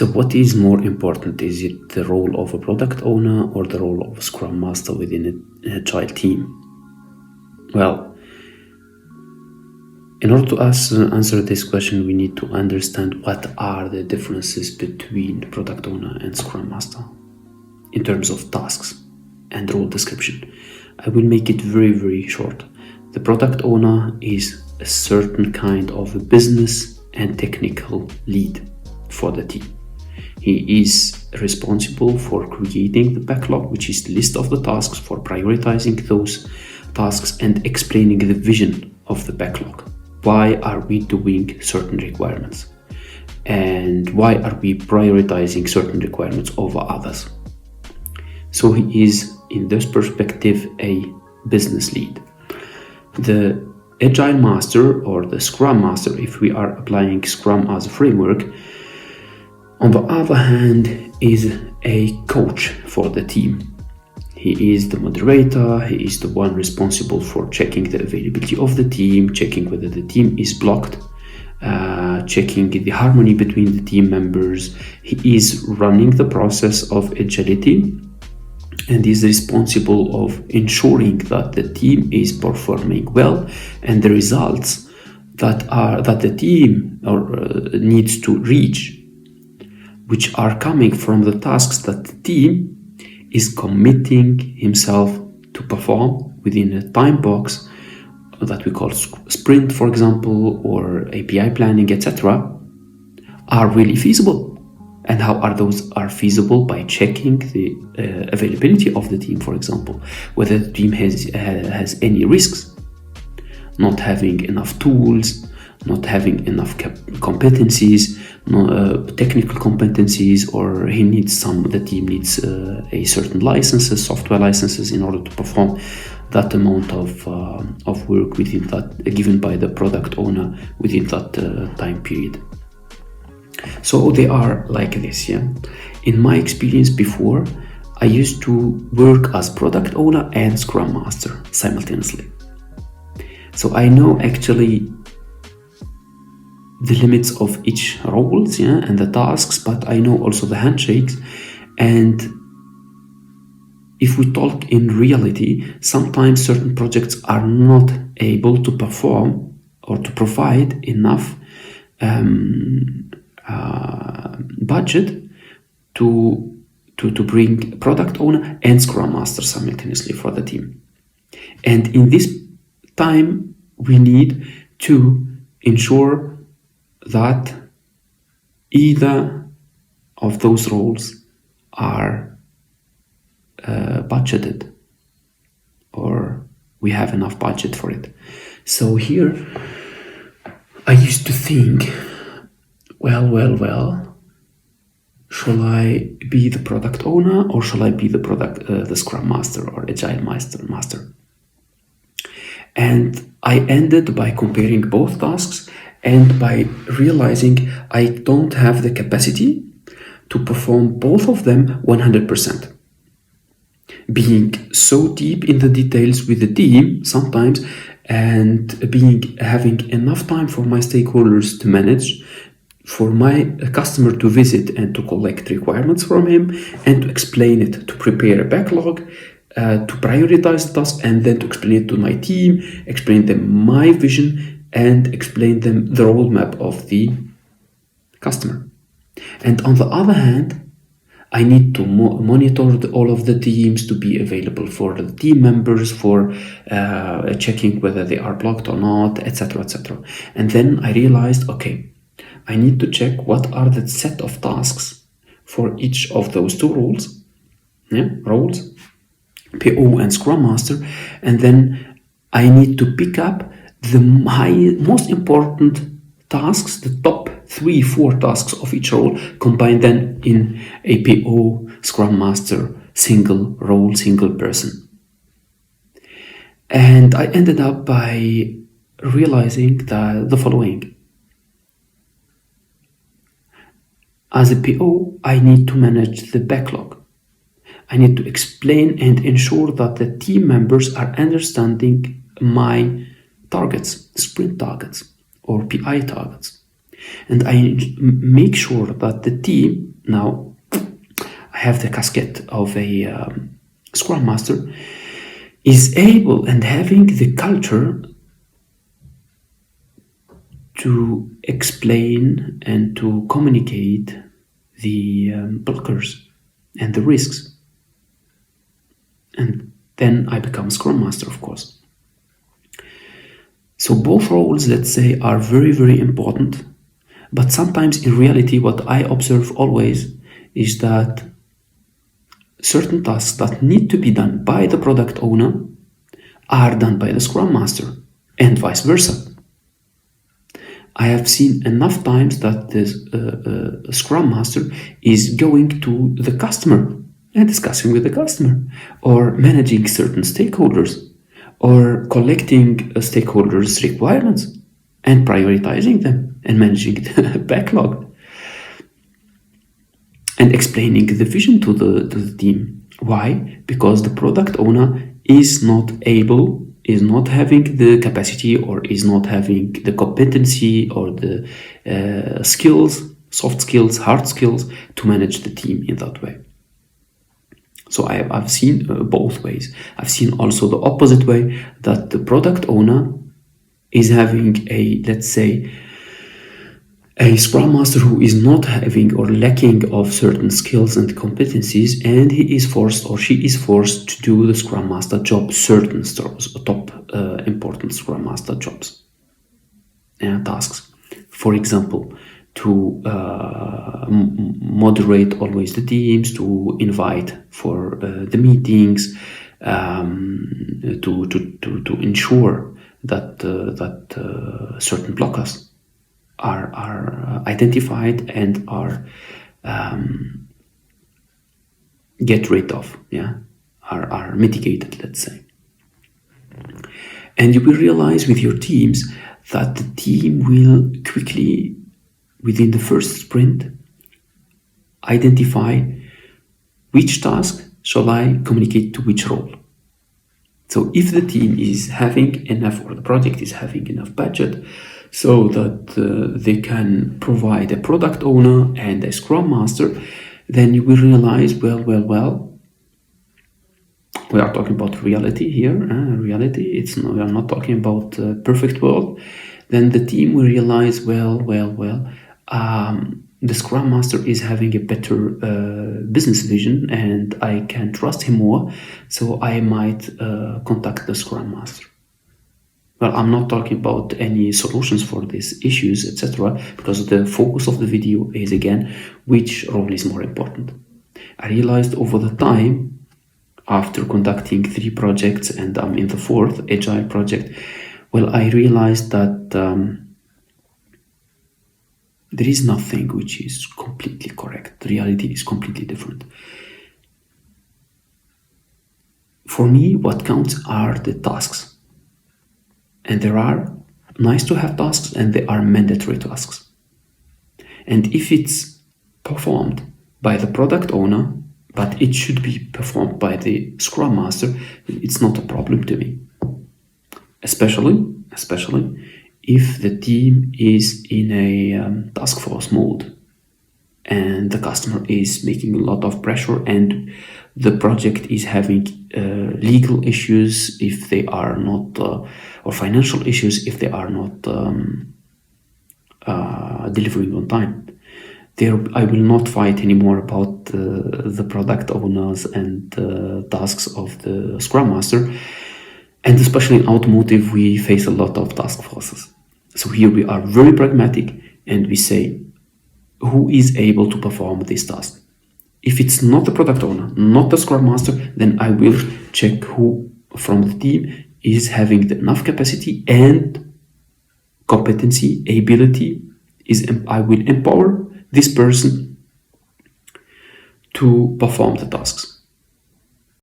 So what is more important? Is it the role of a product owner or the role of a Scrum Master within an agile team? Well, in order to answer this question, we need to understand what are the differences between product owner and Scrum Master in terms of tasks and role description. I will make it very, very short. The product owner is a certain kind of a business and technical lead for the team. He is responsible for creating the backlog, which is the list of the tasks, for prioritizing those tasks and explaining the vision of the backlog. Why are we doing certain requirements? And why are we prioritizing certain requirements over others? So he is, in this perspective, a business lead. The Agile Master or the Scrum Master, if we are applying Scrum as a framework, on the other hand, is a coach for the team. He is the moderator, he is the one responsible for checking the availability of the team, checking whether the team is blocked, checking the harmony between the team members. He is running the process of agility and is responsible of ensuring that the team is performing well and the results that the team needs to reach, which are coming from the tasks that the team is committing himself to perform within a time box that we call sprint, for example, or API planning, etc., are really feasible. And how are those feasible? By checking the availability of the team, for example, whether the team has any risks, not having enough tools, not having enough competencies, technical competencies, or the team needs a certain licenses, software licenses, in order to perform that amount of work within that given by the product owner within that time period. So they are like this, yeah. In my experience before, I used to work as product owner and Scrum Master simultaneously. So I know actually the limits of each roles, yeah, and the tasks, but I know also the handshakes. And if we talk in reality, sometimes certain projects are not able to perform or to provide enough budget to bring product owner and Scrum Master simultaneously for the team. And in this time, we need to ensure that either of those roles are budgeted, or we have enough budget for it. So here I used to think, well, shall I be the product owner or shall I be the Scrum Master or Agile Master? And I ended by comparing both tasks and by realizing I don't have the capacity to perform both of them 100%. Being so deep in the details with the team sometimes, and having enough time for my stakeholders to manage, for my customer to visit and to collect requirements from him, and to explain it, to prepare a backlog, to prioritize the task, and then to explain it to my team, explain them my vision, and explain them the roadmap of the customer. And on the other hand, I need to monitor all of the teams, to be available for the team members, for checking whether they are blocked or not, etc., etc. And then I realized, okay, I need to check what are the set of tasks for each of those two roles, roles, PO and Scrum Master, and then I need to pick up the most important tasks, the top 3-4 tasks of each role, combine them in a PO, Scrum Master, single role, single person. And I ended up by realizing the following. As a PO, I need to manage the backlog. I need to explain and ensure that the team members are understanding my targets, sprint targets or PI targets. And I make sure that the team now I have the casquette of a Scrum Master, is able and having the culture to explain and to communicate the blockers and the risks. And then I become Scrum Master, of course. So both roles, let's say, are very, very important. But sometimes in reality, what I observe always is that certain tasks that need to be done by the product owner are done by the Scrum Master, and vice versa. I have seen enough times that the Scrum Master is going to the customer and discussing with the customer, or managing certain stakeholders, or collecting stakeholders' requirements and prioritizing them and managing the backlog and explaining the vision to the team. Why? Because the product owner is not able, is not having the capacity, or is not having the competency or the skills, soft skills, hard skills, to manage the team in that way. So I've seen both ways. I've seen also the opposite way, that the product owner is having a, let's say, a Scrum Master who is not having or lacking of certain skills and competencies, and he is forced or she is forced to do the Scrum Master job, certain top important Scrum Master jobs and tasks. For example, to moderate always the teams, to invite for the meetings, to ensure that certain blockers are identified and are get rid of, are mitigated, let's say. And you will realize with your teams that the team will quickly, within the first sprint, identify which task shall I communicate to which role. So if the team is having enough, or the project is having enough budget, so that they can provide a product owner and a Scrum Master, then you will realize, well, we are talking about reality here. Reality. We are not talking about perfect world. Then the team will realize, the Scrum Master is having a better business vision, and I can trust him more, so I might contact the Scrum Master. Well, I'm not talking about any solutions for these issues, etc., because the focus of the video is, again, which role is more important. I realized over the time, after conducting 3 projects, and I'm in the 4th Agile project, I realized that there is nothing which is completely correct. The reality is completely different. For me, what counts are the tasks. And there are nice to have tasks, and there are mandatory tasks. And if it's performed by the product owner, but it should be performed by the Scrum Master, it's not a problem to me. Especially if the team is in a task force mode and the customer is making a lot of pressure, and the project is having legal issues if they are not, or financial issues if they are not delivering on time. There, I will not fight anymore about the product owners and tasks of the Scrum Master. And especially in automotive, we face a lot of task forces. So here we are very pragmatic, and we say, who is able to perform this task? If it's not the product owner, not the Scrum Master, then I will check who from the team is having enough capacity and competency, ability. I will empower this person to perform the tasks.